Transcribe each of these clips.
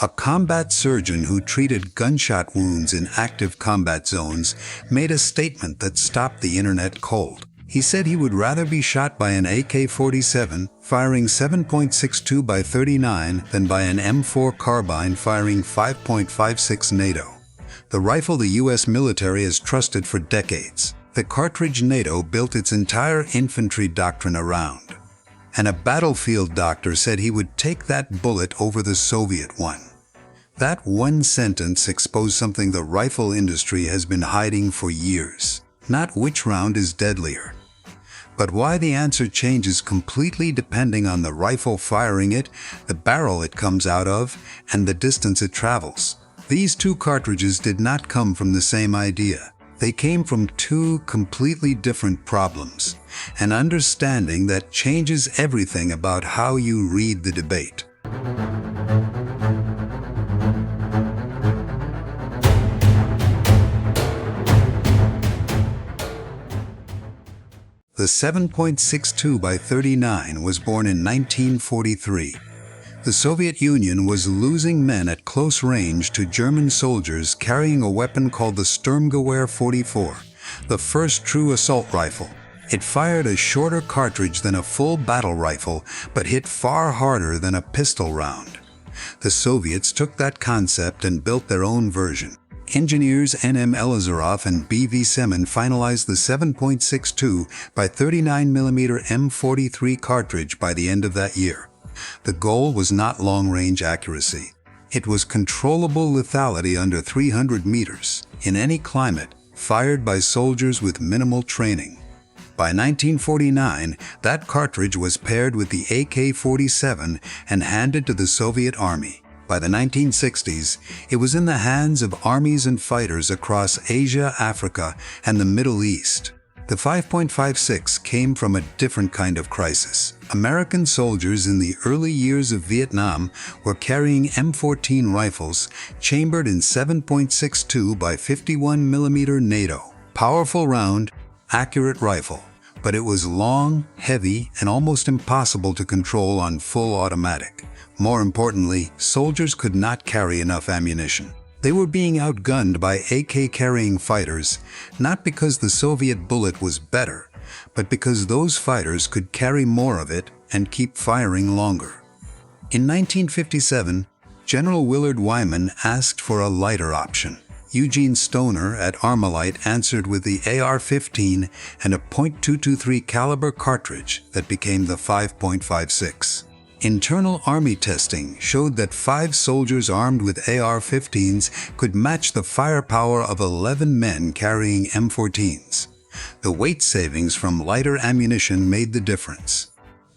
A combat surgeon who treated gunshot wounds in active combat zones made a statement that stopped the internet cold. He said he would rather be shot by an AK-47 firing 7.62 by 39 than by an M4 carbine firing 5.56 NATO. The rifle the U.S. military has trusted for decades. The cartridge NATO built its entire infantry doctrine around. And a battlefield doctor said he would take that bullet over the Soviet one. That one sentence exposed something the rifle industry has been hiding for years. Not which round is deadlier, but why the answer changes completely depending on the rifle firing it, the barrel it comes out of, and the distance it travels. These two cartridges did not come from the same idea. They came from two completely different problems, an understanding that changes everything about how you read the debate. The 7.62 by 39 was born in 1943. The Soviet Union was losing men at close range to German soldiers carrying a weapon called the Sturmgewehr 44, the first true assault rifle. It fired a shorter cartridge than a full battle rifle, but hit far harder than a pistol round. The Soviets took that concept and built their own version. Engineers N.M. Elizarov and B.V. Semin finalized the 7.62 by 39 mm M43 cartridge by the end of that year. The goal was not long-range accuracy. It was controllable lethality under 300 meters, in any climate, fired by soldiers with minimal training. By 1949, that cartridge was paired with the AK-47 and handed to the Soviet Army. By the 1960s, it was in the hands of armies and fighters across Asia, Africa, and the Middle East. The 5.56 came from a different kind of crisis. American soldiers in the early years of Vietnam were carrying M14 rifles chambered in 7.62 by 51 mm NATO. Powerful round, accurate rifle, but it was long, heavy, and almost impossible to control on full automatic. More importantly, soldiers could not carry enough ammunition. They were being outgunned by AK-carrying fighters, not because the Soviet bullet was better, but because those fighters could carry more of it and keep firing longer. In 1957, General Willard Wyman asked for a lighter option. Eugene Stoner at Armalite answered with the AR-15 and a .223 caliber cartridge that became the 5.56. Internal Army testing showed that 5 soldiers armed with AR-15s could match the firepower of 11 men carrying M14s. The weight savings from lighter ammunition made the difference.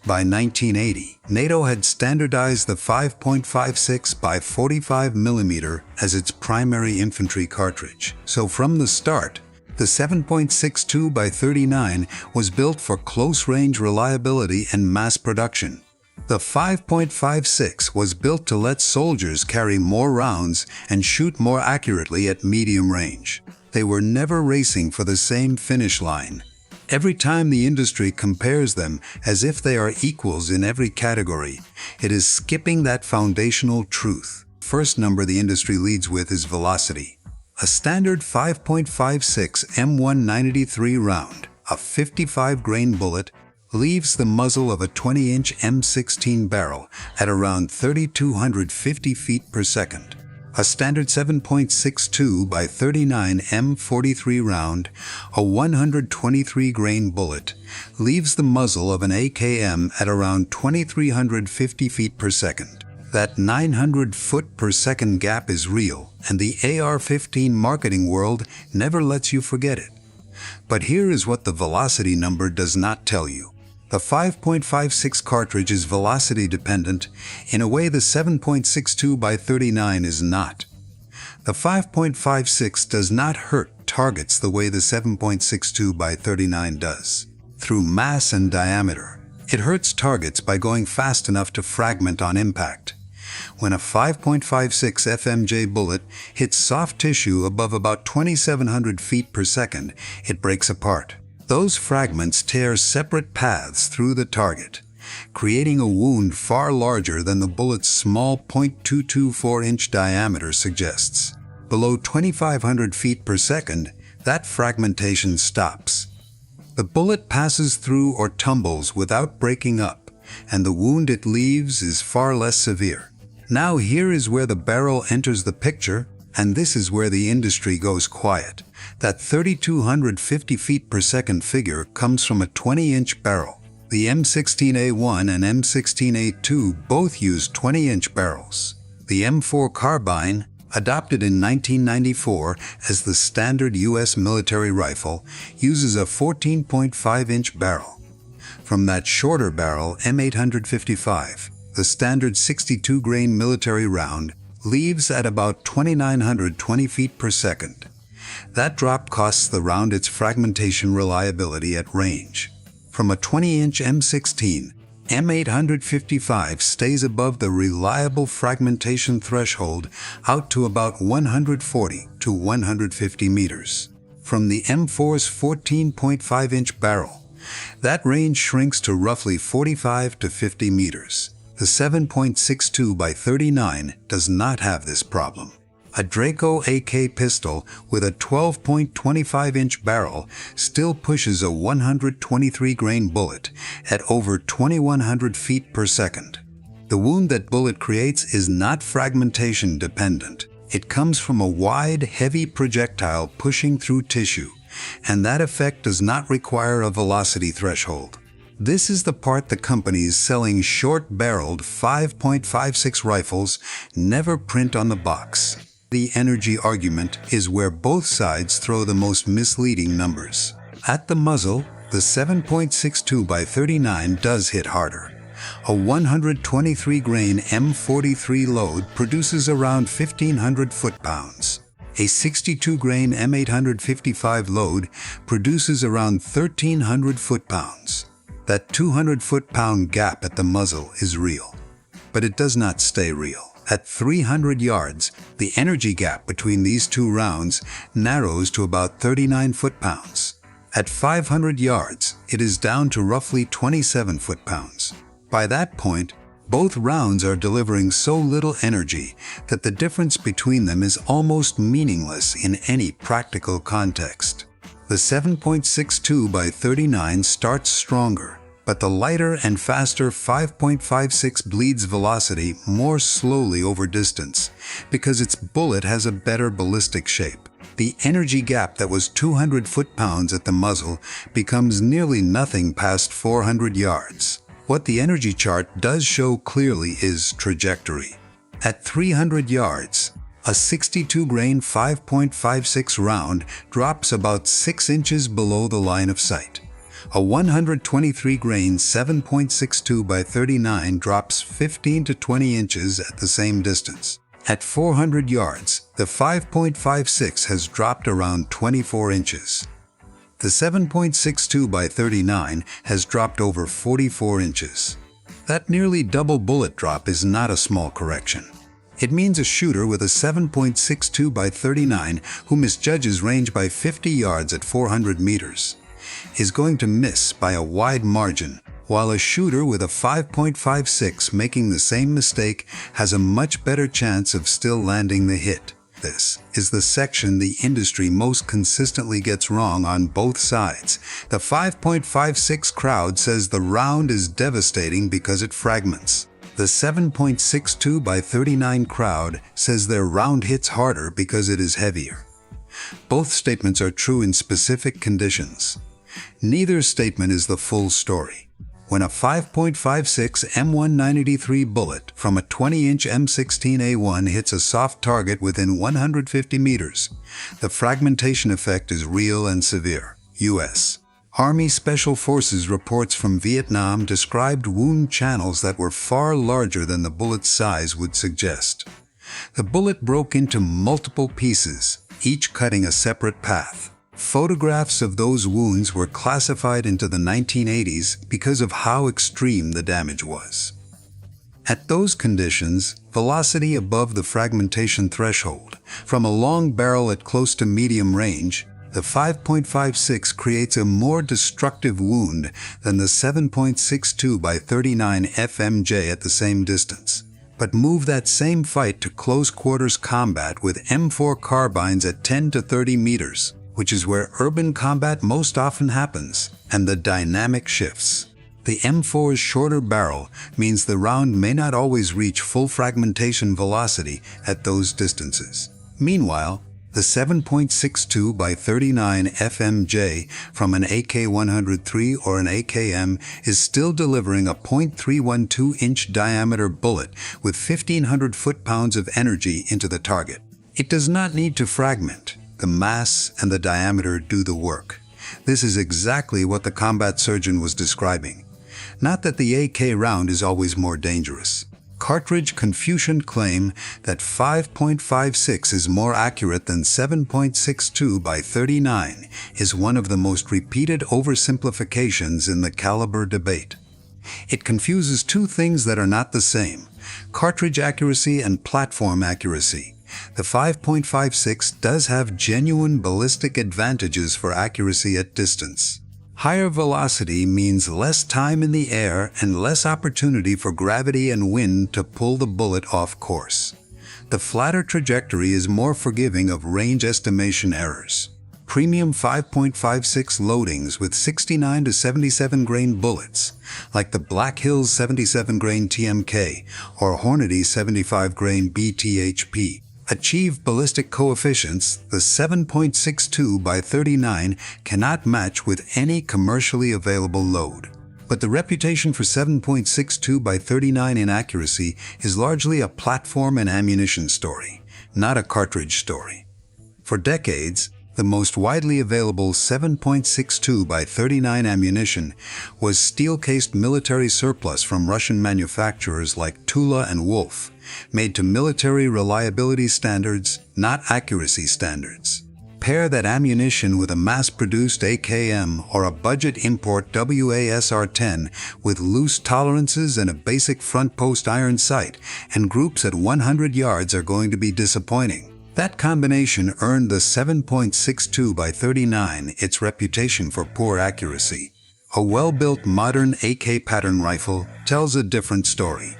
By 1980, NATO had standardized the 5.56 by 45 mm as its primary infantry cartridge. So from the start, the 7.62 by 39 was built for close-range reliability and mass production. The 5.56 was built to let soldiers carry more rounds and shoot more accurately at medium range. They were never racing for the same finish line. Every time the industry compares them as if they are equals in every category, it is skipping that foundational truth. First number the industry leads with is velocity. A standard 5.56 M193 round, a 55-grain bullet, leaves the muzzle of a 20-inch M16 barrel at around 3,250 feet per second. A standard 7.62 by 39 M43 round, a 123-grain bullet, leaves the muzzle of an AKM at around 2,350 feet per second. That 900 foot per second gap is real, and the AR-15 marketing world never lets you forget it. But here is what the velocity number does not tell you. The 5.56 cartridge is velocity dependent in a way the 7.62 by 39 is not. The 5.56 does not hurt targets the way the 7.62 by 39 does. Through mass and diameter, it hurts targets by going fast enough to fragment on impact. When a 5.56 FMJ bullet hits soft tissue above about 2,700 feet per second, it breaks apart. Those fragments tear separate paths through the target, creating a wound far larger than the bullet's small .224-inch diameter suggests. Below 2,500 feet per second, that fragmentation stops. The bullet passes through or tumbles without breaking up, and the wound it leaves is far less severe. Now here is where the barrel enters the picture, and this is where the industry goes quiet. That 3,250 feet per second figure comes from a 20-inch barrel. The M16A1 and M16A2 both use 20-inch barrels. The M4 carbine, adopted in 1994 as the standard U.S. military rifle, uses a 14.5-inch barrel. From that shorter barrel, M855, the standard 62-grain military round, leaves at about 2,920 feet per second. That drop costs the round its fragmentation reliability at range. From a 20-inch M16, M855 stays above the reliable fragmentation threshold out to about 140 to 150 meters. From the M4's 14.5-inch barrel, that range shrinks to roughly 45 to 50 meters. The 7.62 by 39 does not have this problem. A Draco AK pistol with a 12.25-inch barrel still pushes a 123-grain bullet at over 2,100 feet per second. The wound that bullet creates is not fragmentation dependent. It comes from a wide, heavy projectile pushing through tissue, and that effect does not require a velocity threshold. This is the part the companies selling short-barreled 5.56 rifles never print on the box. The energy argument is where both sides throw the most misleading numbers. At the muzzle, the 7.62 by 39 does hit harder. A 123-grain M43 load produces around 1,500 foot-pounds. A 62-grain M855 load produces around 1,300 foot-pounds. That 200 foot-pound gap at the muzzle is real, but it does not stay real. At 300 yards, the energy gap between these two rounds narrows to about 39 foot-pounds. At 500 yards, it is down to roughly 27 foot-pounds. By that point, both rounds are delivering so little energy that the difference between them is almost meaningless in any practical context. The 7.62 by 39 starts stronger, but the lighter and faster 5.56 bleeds velocity more slowly over distance because its bullet has a better ballistic shape. The energy gap that was 200 foot-pounds at the muzzle becomes nearly nothing past 400 yards. What the energy chart does show clearly is trajectory. At 300 yards, a 62-grain 5.56 round drops about 6 inches below the line of sight. A 123-grain 7.62 by 39 drops 15 to 20 inches at the same distance. At 400 yards, the 5.56 has dropped around 24 inches. The 7.62 by 39 has dropped over 44 inches. That nearly double bullet drop is not a small correction. It means a shooter with a 7.62 by 39 who misjudges range by 50 yards at 400 meters is going to miss by a wide margin, while a shooter with a 5.56 making the same mistake has a much better chance of still landing the hit. This is the section the industry most consistently gets wrong on both sides. The 5.56 crowd says the round is devastating because it fragments. The 7.62 by 39 crowd says their round hits harder because it is heavier. Both statements are true in specific conditions. Neither statement is the full story. When a 5.56 M1983 bullet from a 20-inch M16A1 hits a soft target within 150 meters, the fragmentation effect is real and severe. U.S. Army Special Forces reports from Vietnam described wound channels that were far larger than the bullet's size would suggest. The bullet broke into multiple pieces, each cutting a separate path. Photographs of those wounds were classified into the 1980s because of how extreme the damage was. At those conditions, velocity above the fragmentation threshold, from a long barrel at close to medium range, The 5.56 creates a more destructive wound than the 7.62 by 39 FMJ at the same distance. But move that same fight to close quarters combat with M4 carbines at 10 to 30 meters, which is where urban combat most often happens, and the dynamic shifts. The M4's shorter barrel means the round may not always reach full fragmentation velocity at those distances. Meanwhile, the 7.62 by 39 FMJ from an AK-103 or an AKM is still delivering a .312-inch diameter bullet with 1,500 foot-pounds of energy into the target. It does not need to fragment. The mass and the diameter do the work. This is exactly what the combat surgeon was describing. Not that the AK round is always more dangerous. Cartridge Confucian claim that 5.56 is more accurate than 7.62 by 39 is one of the most repeated oversimplifications in the caliber debate. It confuses two things that are not the same: cartridge accuracy and platform accuracy. The 5.56 does have genuine ballistic advantages for accuracy at distance. Higher velocity means less time in the air and less opportunity for gravity and wind to pull the bullet off course. The flatter trajectory is more forgiving of range estimation errors. Premium 5.56 loadings with 69 to 77 grain bullets, like the Black Hills 77 grain TMK or Hornady 75 grain BTHP, achieve ballistic coefficients the 7.62 by 39 cannot match with any commercially available load. But the reputation for 7.62 by 39 inaccuracy is largely a platform and ammunition story, not a cartridge story. For decades, the most widely available 7.62 by 39 ammunition was steel-cased military surplus from Russian manufacturers like Tula and Wolf, made to military reliability standards, not accuracy standards. Pair that ammunition with a mass-produced AKM or a budget import WASR-10 with loose tolerances and a basic front post iron sight, and groups at 100 yards are going to be disappointing. That combination earned the 7.62 by 39 its reputation for poor accuracy. A well-built modern AK pattern rifle tells a different story.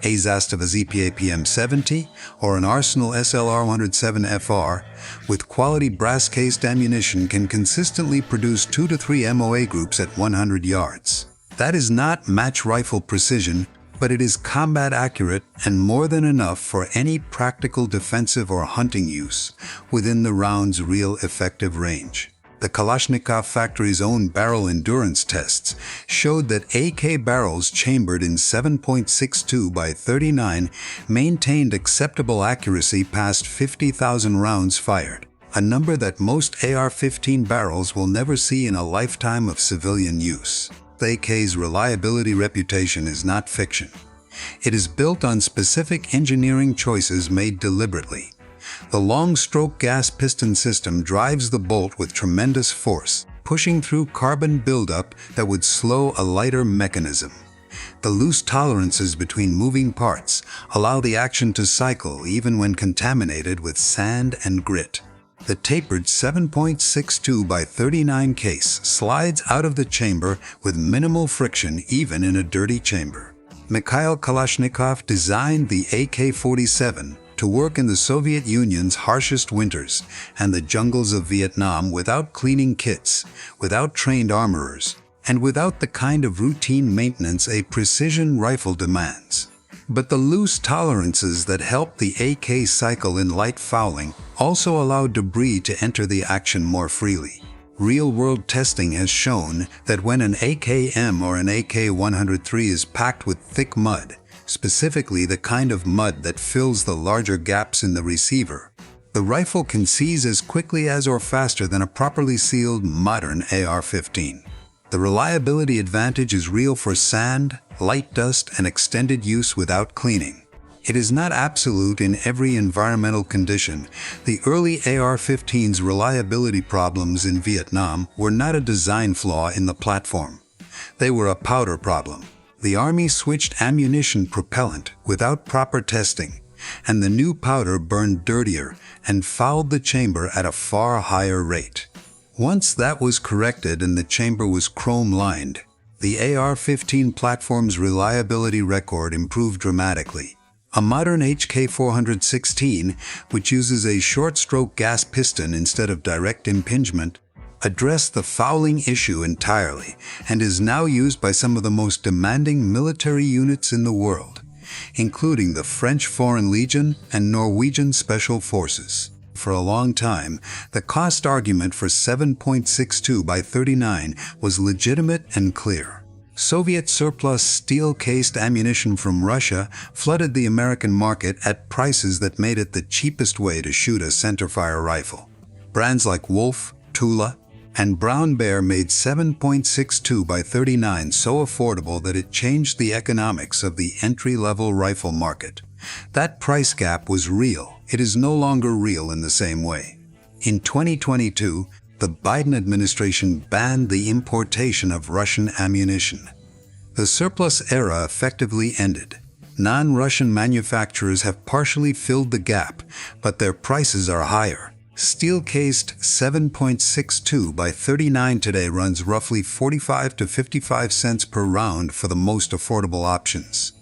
A Zastava ZPA PM70 or an Arsenal SLR 107FR with quality brass-cased ammunition can consistently produce 2 to 3 MOA groups at 100 yards. That is not match rifle precision, but it is combat accurate and more than enough for any practical defensive or hunting use within the round's real effective range. The Kalashnikov factory's own barrel endurance tests showed that AK barrels chambered in 7.62 by 39 maintained acceptable accuracy past 50,000 rounds fired, a number that most AR-15 barrels will never see in a lifetime of civilian use. The AK's reliability reputation is not fiction. It is built on specific engineering choices made deliberately. The long-stroke gas piston system drives the bolt with tremendous force, pushing through carbon buildup that would slow a lighter mechanism. The loose tolerances between moving parts allow the action to cycle even when contaminated with sand and grit. The tapered 7.62 by 39 case slides out of the chamber with minimal friction even in a dirty chamber. Mikhail Kalashnikov designed the AK-47 to work in the Soviet Union's harshest winters and the jungles of Vietnam without cleaning kits, without trained armorers, and without the kind of routine maintenance a precision rifle demands. But the loose tolerances that help the AK cycle in light fouling also allow debris to enter the action more freely. Real-world testing has shown that when an AKM or an AK-103 is packed with thick mud, specifically the kind of mud that fills the larger gaps in the receiver, the rifle can seize as quickly as or faster than a properly sealed modern AR-15. The reliability advantage is real for sand, light dust, and extended use without cleaning. It is not absolute in every environmental condition. The early AR-15's reliability problems in Vietnam were not a design flaw in the platform. They were a powder problem. The Army switched ammunition propellant without proper testing, and the new powder burned dirtier and fouled the chamber at a far higher rate. Once that was corrected and the chamber was chrome-lined, the AR-15 platform's reliability record improved dramatically. A modern HK416, which uses a short-stroke gas piston instead of direct impingement, addressed the fouling issue entirely and is now used by some of the most demanding military units in the world, including the French Foreign Legion and Norwegian Special Forces. For a long time, the cost argument for 7.62 by 39 was legitimate and clear. Soviet surplus steel-cased ammunition from Russia flooded the American market at prices that made it the cheapest way to shoot a centerfire rifle. Brands like Wolf, Tula, and Brown Bear made 7.62 by 39 so affordable that it changed the economics of the entry-level rifle market. That price gap was real. It is no longer real in the same way. In 2022, the Biden administration banned the importation of Russian ammunition. The surplus era effectively ended. Non-Russian manufacturers have partially filled the gap, but their prices are higher. Steel-cased 7.62 by 39 today runs roughly 45 to 55 cents per round for the most affordable options.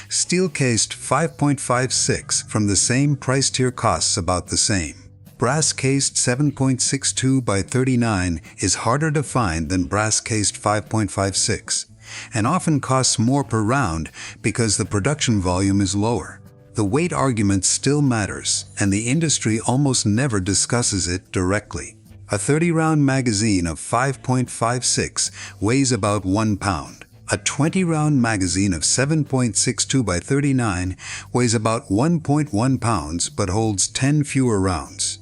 Steel-cased 5.56 from the same price tier costs about the same. Brass-cased 7.62 by 39 is harder to find than brass-cased 5.56, and often costs more per round because the production volume is lower. The weight argument still matters, and the industry almost never discusses it directly. A 30-round magazine of 5.56 weighs about 1 pound. A 20-round magazine of 7.62 by 39 weighs about 1.1 pounds but holds 10 fewer rounds.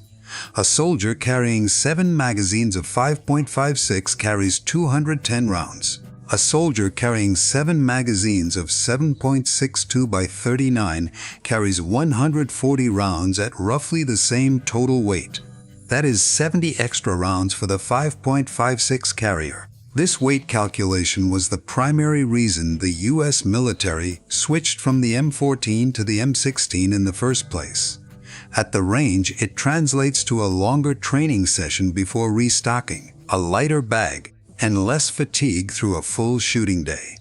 A soldier carrying 7 magazines of 5.56 carries 210 rounds. A soldier carrying 7 magazines of 7.62 by 39 carries 140 rounds at roughly the same total weight. That is 70 extra rounds for the 5.56 carrier. This weight calculation was the primary reason the U.S. military switched from the M14 to the M16 in the first place. At the range, it translates to a longer training session before restocking, a lighter bag, and less fatigue through a full shooting day.